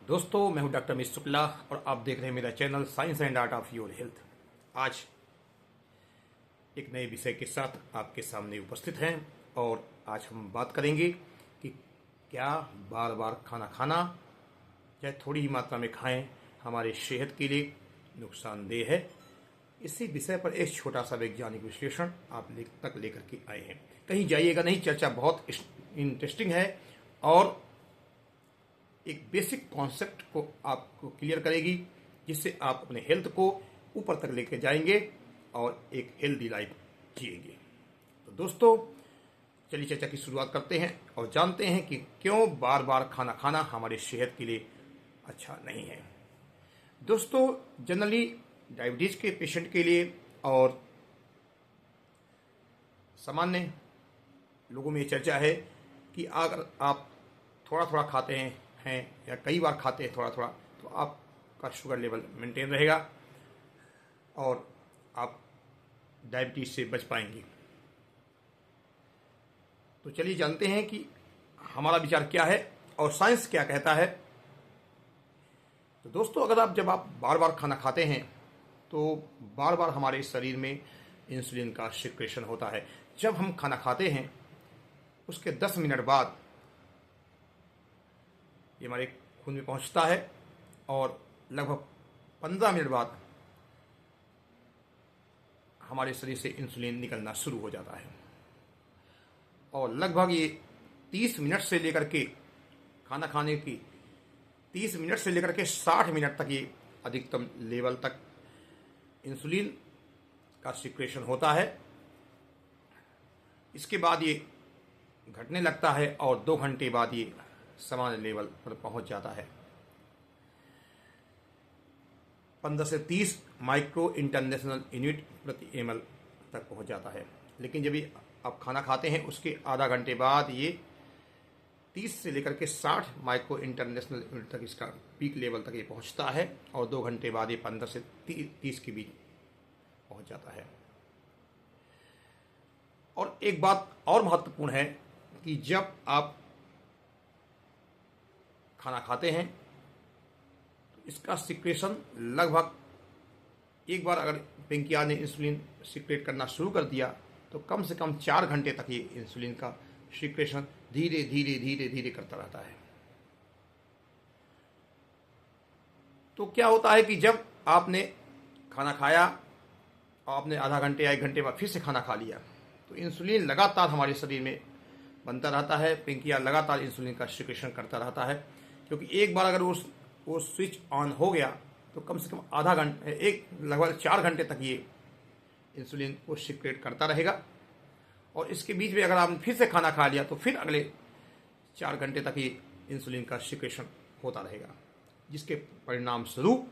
दोस्तों, मैं हूं डॉक्टर मिस शुक्ला और आप देख रहे हैं मेरा channel science and art of your health. आज एक नए विषय के साथ आपके सामने उपस्थित हैं और आज हम बात करेंगे कि क्या बार बार खाना खाना, चाहे थोड़ी ही मात्रा में खाएं, हमारे सेहत के लिए नुकसानदेह है। इसी विषय पर एक छोटा सा वैज्ञानिक विश्लेषण आप तक लेकर के आए हैं। कहीं जाइएगा नहीं, चर्चा बहुत इंटरेस्टिंग है और एक बेसिक कॉन्सेप्ट को आपको क्लियर करेगी, जिससे आप अपने हेल्थ को ऊपर तक लेकर जाएंगे और एक हेल्दी लाइफ जिएंगे। तो दोस्तों, चलिए चर्चा की शुरुआत करते हैं और जानते हैं कि क्यों बार बार खाना खाना हमारी सेहत के लिए अच्छा नहीं है। दोस्तों, जनरली डायबिटीज के पेशेंट के लिए और सामान्य लोगों में ये चर्चा है कि अगर आप थोड़ा थोड़ा खाते हैं या कई बार खाते हैं थोड़ा थोड़ा, तो आपका शुगर लेवल मेंटेन रहेगा और आप डायबिटीज से बच पाएंगे। तो चलिए जानते हैं कि हमारा विचार क्या है और साइंस क्या कहता है। तो दोस्तों, अगर जब आप बार बार खाना खाते हैं तो बार बार हमारे शरीर में इंसुलिन का सिक्रेशन होता है। जब हम खाना खाते हैं उसके 10 मिनट बाद ये हमारे खून में पहुंचता है और लगभग 15 मिनट बाद हमारे शरीर से इंसुलिन निकलना शुरू हो जाता है और लगभग ये 30 मिनट से लेकर के खाना खाने की 30 मिनट से लेकर के 60 मिनट तक ये अधिकतम लेवल तक इंसुलिन का सिक्रेशन होता है। इसके बाद ये घटने लगता है और 2 घंटे बाद ये सामान्य लेवल पर पहुंच जाता है। 15 से 30 माइक्रो इंटरनेशनल यूनिट प्रति ml तक पहुंच जाता है। लेकिन जब ये आप खाना खाते हैं उसके आधा घंटे बाद ये 30 से लेकर के 60 माइक्रो इंटरनेशनल यूनिट तक इसका पीक लेवल तक ये पहुंचता है और 2 घंटे बाद ये 15 से 30 के बीच पहुंच जाता है। और एक बात और महत्वपूर्ण है कि जब आप खाना खाते हैं तो इसका सिक्रेशन लगभग, एक बार अगर पेंकिया ने इंसुलिन सिक्रेट करना शुरू कर दिया तो कम से कम 4 घंटे तक ये इंसुलिन का सिक्रेशन धीरे धीरे धीरे धीरे करता रहता है। तो क्या होता है कि जब आपने खाना खाया और आपने आधा घंटे या 1 घंटे बाद फिर से खाना खा लिया तो इंसुलिन लगातार हमारे शरीर में बनता रहता है। पेंकिया लगातार इंसुलिन का सिक्रेशन करता रहता है, क्योंकि एक बार अगर वो स्विच ऑन हो गया तो कम से कम आधा घंटे, लगभग 4 घंटे तक ये इंसुलिन को सिक्रेट करता रहेगा। और इसके बीच में अगर आपने फिर से खाना खा लिया तो फिर अगले 4 घंटे तक ये इंसुलिन का सिक्रेशन होता रहेगा, जिसके परिणाम स्वरूप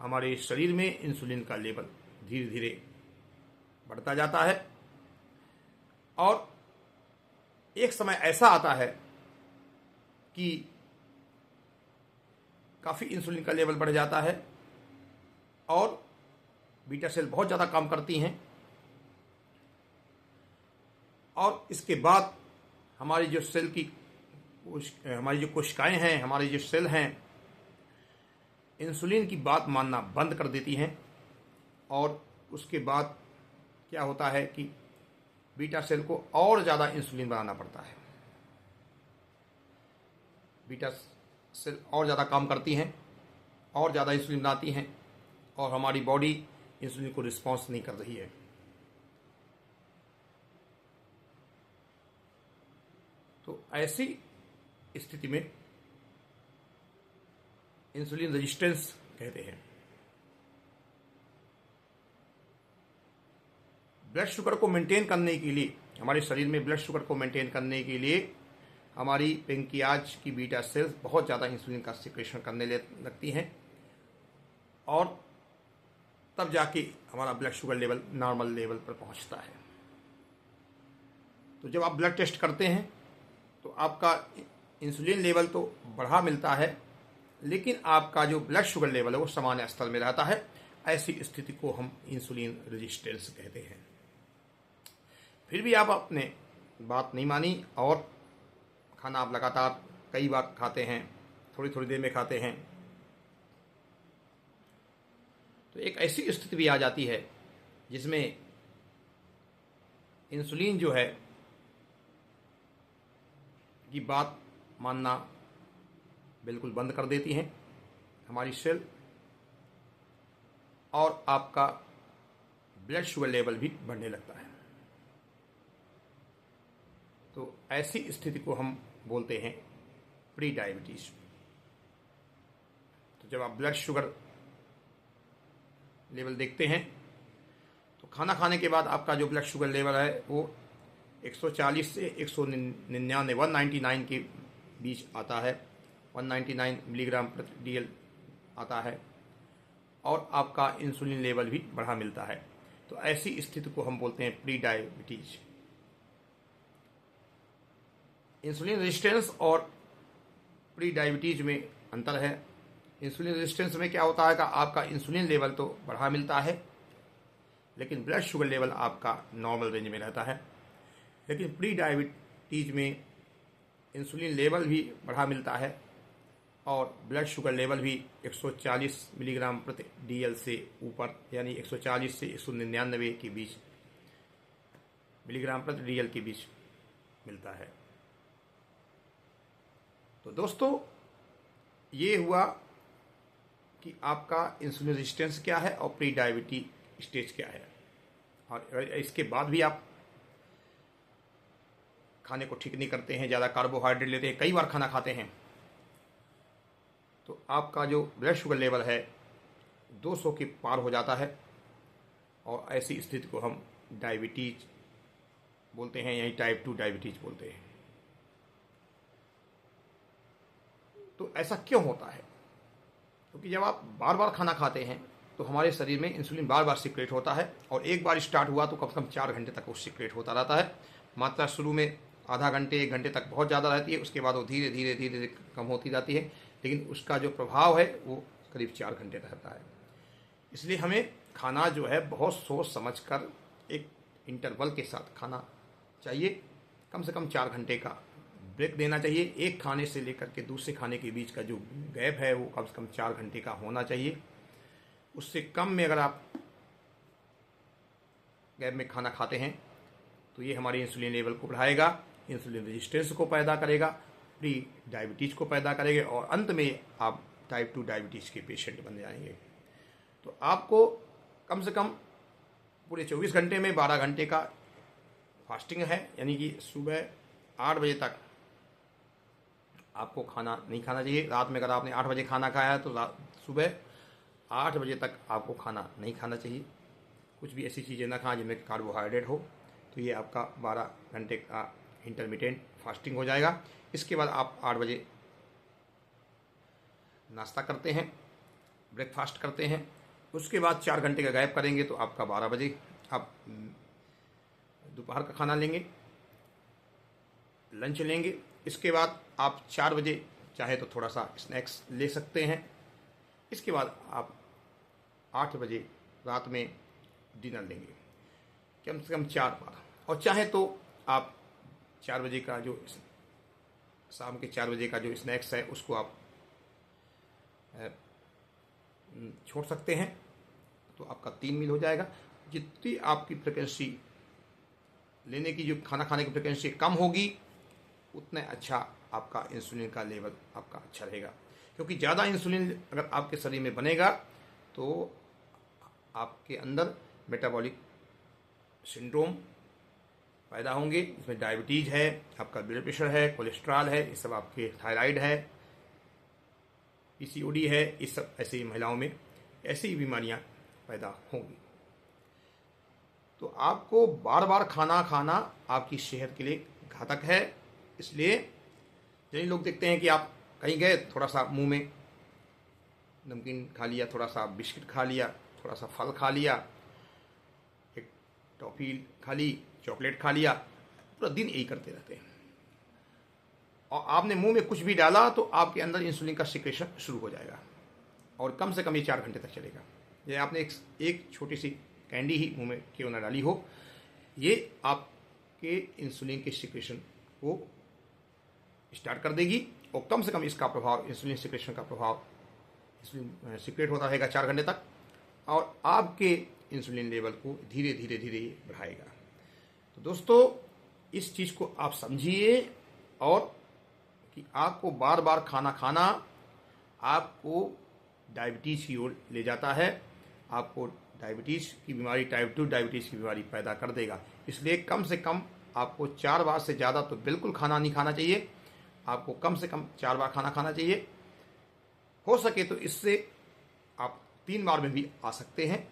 हमारे शरीर में इंसुलिन का लेवल धीरे धीरे बढ़ता जाता है। और एक समय ऐसा आता है कि काफ़ी इंसुलिन का लेवल बढ़ जाता है और बीटा सेल बहुत ज़्यादा काम करती हैं और इसके बाद हमारी जो हमारी जो कोशिकाएं हैं, हमारे जो सेल हैं, इंसुलिन की बात मानना बंद कर देती हैं। और उसके बाद क्या होता है कि बीटा सेल को और ज़्यादा इंसुलिन बनाना पड़ता है। बीटा सेल और ज़्यादा काम करती हैं और ज़्यादा इंसुलिन बनाती हैं और हमारी बॉडी इंसुलिन को रिस्पॉन्स नहीं कर रही है। तो ऐसी स्थिति में इंसुलिन रेजिस्टेंस कहते हैं। ब्लड शुगर को मेंटेन करने के लिए, हमारे शरीर में ब्लड शुगर को मेंटेन करने के लिए हमारी पेंकियाज की बीटा सेल्स बहुत ज़्यादा इंसुलिन का सिक्रेशन करने लगती हैं और तब जाके हमारा blood sugar level normal level पर पहुंचता है। तो जब आप ब्लड टेस्ट करते हैं तो आपका इंसुलिन लेवल तो बढ़ा मिलता है, लेकिन आपका जो ब्लड शुगर लेवल है वो सामान्य स्तर में रहता है। ऐसी स्थिति को हम इंसुलिन रेजिस्टेंस कहते हैं। फिर भी आप अपने बात नहीं मानी और खाना आप लगातार कई बार खाते हैं थोड़ी थोड़ी देर में खाते हैं, तो एक ऐसी स्थिति भी आ जाती है जिसमें इंसुलिन जो है की बात मानना बिल्कुल बंद कर देती हैं हमारी सेल, और आपका ब्लड शुगर लेवल भी बढ़ने लगता है। तो ऐसी स्थिति को हम बोलते हैं प्री डायबिटीज। तो जब आप ब्लड शुगर लेवल देखते हैं तो खाना खाने के बाद आपका जो ब्लड शुगर लेवल है वो 140 से 199 199 के बीच आता है, 199 मिलीग्राम प्रति डीएल आता है, और आपका इंसुलिन लेवल भी बढ़ा मिलता है। तो ऐसी स्थिति को हम बोलते हैं प्री डायबिटीज। इंसुलिन रेजिस्टेंस और प्री डायबिटीज में अंतर है। इंसुलिन रेजिस्टेंस में क्या होता है कि आपका इंसुलिन लेवल तो बढ़ा मिलता है, लेकिन ब्लड शुगर लेवल आपका नॉर्मल रेंज में रहता है। लेकिन प्री डायबिटीज में इंसुलिन लेवल भी बढ़ा मिलता है और ब्लड शुगर लेवल भी 140 मिलीग्राम प्रति डीएल से ऊपर, यानी 140 से 199 के बीच मिलीग्राम प्रति डीएल के बीच मिलता है। तो दोस्तों, ये हुआ कि आपका इंसुलिन रेजिस्टेंस क्या है और प्री डायबिटीज स्टेज क्या है। और इसके बाद भी आप खाने को ठीक नहीं करते हैं, ज़्यादा कार्बोहाइड्रेट लेते हैं, कई बार खाना खाते हैं, तो आपका जो ब्लड शुगर लेवल है 200 के पार हो जाता है, और ऐसी स्थिति को हम डायबिटीज बोलते हैं, यही टाइप 2 डायबिटीज बोलते हैं। तो ऐसा क्यों होता है? क्योंकि जब आप बार बार खाना खाते हैं तो हमारे शरीर में इंसुलिन बार बार सिक्रेट होता है, और एक बार स्टार्ट हुआ तो कम से कम 4 घंटे तक वो सिक्रेट होता रहता है। मात्रा शुरू में आधा घंटे 1 घंटे तक बहुत ज़्यादा रहती है, उसके बाद वो धीरे धीरे धीरे धीरे कम होती जाती है, लेकिन उसका जो प्रभाव है वो करीब 4 घंटे रहता है। इसलिए हमें खाना जो है बहुत सोच समझ कर एक इंटरवल के साथ खाना चाहिए। कम से कम 4 घंटे का ब्रेक देना चाहिए। एक खाने से लेकर के दूसरे खाने के बीच का जो गैप है वो कम से कम 4 घंटे का होना चाहिए। उससे कम में अगर आप गैप में खाना खाते हैं तो ये हमारे इंसुलिन लेवल को बढ़ाएगा, इंसुलिन रेजिस्टेंस को पैदा करेगा, प्री डायबिटीज़ को पैदा करेगा, और अंत में आप टाइप 2 डायबिटीज़ के पेशेंट बन जाएंगे। तो आपको कम से कम पूरे 24 घंटे में 12 घंटे का फास्टिंग है, यानी कि सुबह 8 बजे तक आपको खाना नहीं खाना चाहिए। रात में अगर आपने 8 बजे खाना खाया है तो सुबह 8 बजे तक आपको खाना नहीं खाना चाहिए। कुछ भी ऐसी चीज़ें ना खाएं जिनमें कार्बोहाइड्रेट हो। तो ये आपका 12 घंटे का इंटरमिटेंट फास्टिंग हो जाएगा। इसके बाद आप 8 बजे नाश्ता करते हैं, ब्रेकफास्ट करते हैं, उसके बाद 4 घंटे का गैप करेंगे तो आपका 12 बजे आप दोपहर का खाना लेंगे, लंच लेंगे। इसके बाद आप 4 बजे चाहे तो थोड़ा सा स्नैक्स ले सकते हैं। इसके बाद आप 8 बजे रात में डिनर लेंगे, कम से कम 4 बार। और चाहे तो आप 4 बजे का जो शाम के 4 बजे का जो स्नैक्स है उसको आप छोड़ सकते हैं, तो आपका 3 मील हो जाएगा। जितनी आपकी फ्रिक्वेंसी लेने की, जो खाना खाने की फ्रिक्वेंसी कम होगी, उतना अच्छा आपका इंसुलिन का लेवल आपका अच्छा रहेगा। क्योंकि ज़्यादा इंसुलिन अगर आपके शरीर में बनेगा तो आपके अंदर मेटाबॉलिक सिंड्रोम पैदा होंगे। इसमें डायबिटीज़ है, आपका ब्लड प्रेशर है, कोलेस्ट्रॉल है, ये सब आपके थायराइड है, पीसीओडी है, इस सब ऐसी महिलाओं में ऐसी बीमारियां पैदा होंगी। तो आपको बार बार खाना खाना आपकी सेहत के लिए घातक है। इसलिए जिन लोग देखते हैं कि आप कहीं गए, थोड़ा सा मुंह में नमकीन खा लिया, थोड़ा सा बिस्किट खा लिया, थोड़ा सा फल खा लिया, एक टॉफ़ी खा ली, चॉकलेट खा लिया, पूरा दिन यही करते रहते हैं, और आपने मुंह में कुछ भी डाला तो आपके अंदर इंसुलिन का सिक्रेशन शुरू हो जाएगा, और कम से कम ये 4 घंटे तक चलेगा। ये आपने एक छोटी सी कैंडी ही मुंह में क्यों ना डाली हो, ये आपके इंसुलिन के सिक्रेशन को स्टार्ट कर देगी और कम से कम इसका प्रभाव, इंसुलिन सिक्रेशन का प्रभाव, इंसुलिन सिक्रेट होता रहेगा 4 घंटे तक और आपके इंसुलिन लेवल को धीरे धीरे धीरे बढ़ाएगा। तो दोस्तों, इस चीज़ को आप समझिए और कि आपको बार बार खाना खाना आपको डायबिटीज़ की ओर ले जाता है, आपको डायबिटीज़ की बीमारी, टाइप 2 डायबिटीज़ की बीमारी पैदा कर देगा। इसलिए कम से कम आपको 4 बार से ज़्यादा तो बिल्कुल खाना नहीं खाना चाहिए। आपको कम से कम 4 बार खाना खाना चाहिए। हो सके तो इससे आप 3 बार में भी आ सकते हैं,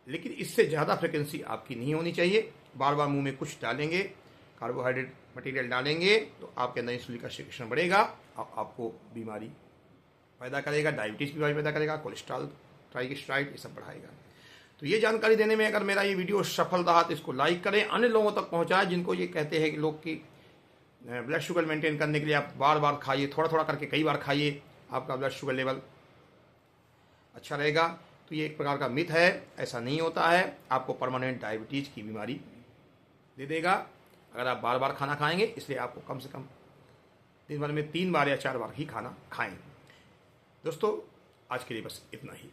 लेकिन इससे ज़्यादा फ्रिक्वेंसी आपकी नहीं होनी चाहिए। बार बार मुंह में कुछ डालेंगे, कार्बोहाइड्रेट मटेरियल डालेंगे तो आपके अंदर इंसुलिन का सिक्रेशन बढ़ेगा और आपको बीमारी पैदा करेगा, डायबिटीज़ बीमारी पैदा करेगा, कोलेस्ट्रॉल, ट्राइग्लिसराइड ये सब बढ़ाएगा। तो ये जानकारी देने में अगर मेरा ये वीडियो सफल रहा तो इसको लाइक करें, अन्य लोगों तक पहुंचाएं जिनको ये कहते हैं कि लोग की ब्लड शुगर मेंटेन करने के लिए आप बार बार खाइए, थोड़ा थोड़ा करके कई बार खाइए, आपका ब्लड शुगर लेवल अच्छा रहेगा। तो ये एक प्रकार का मिथ है, ऐसा नहीं होता है। आपको परमानेंट डायबिटीज़ की बीमारी दे देगा अगर आप बार बार खाना खाएंगे। इसलिए आपको कम से कम दिन भर में 3 बार या 4 बार ही खाना खाएं। दोस्तों, आज के लिए बस इतना ही।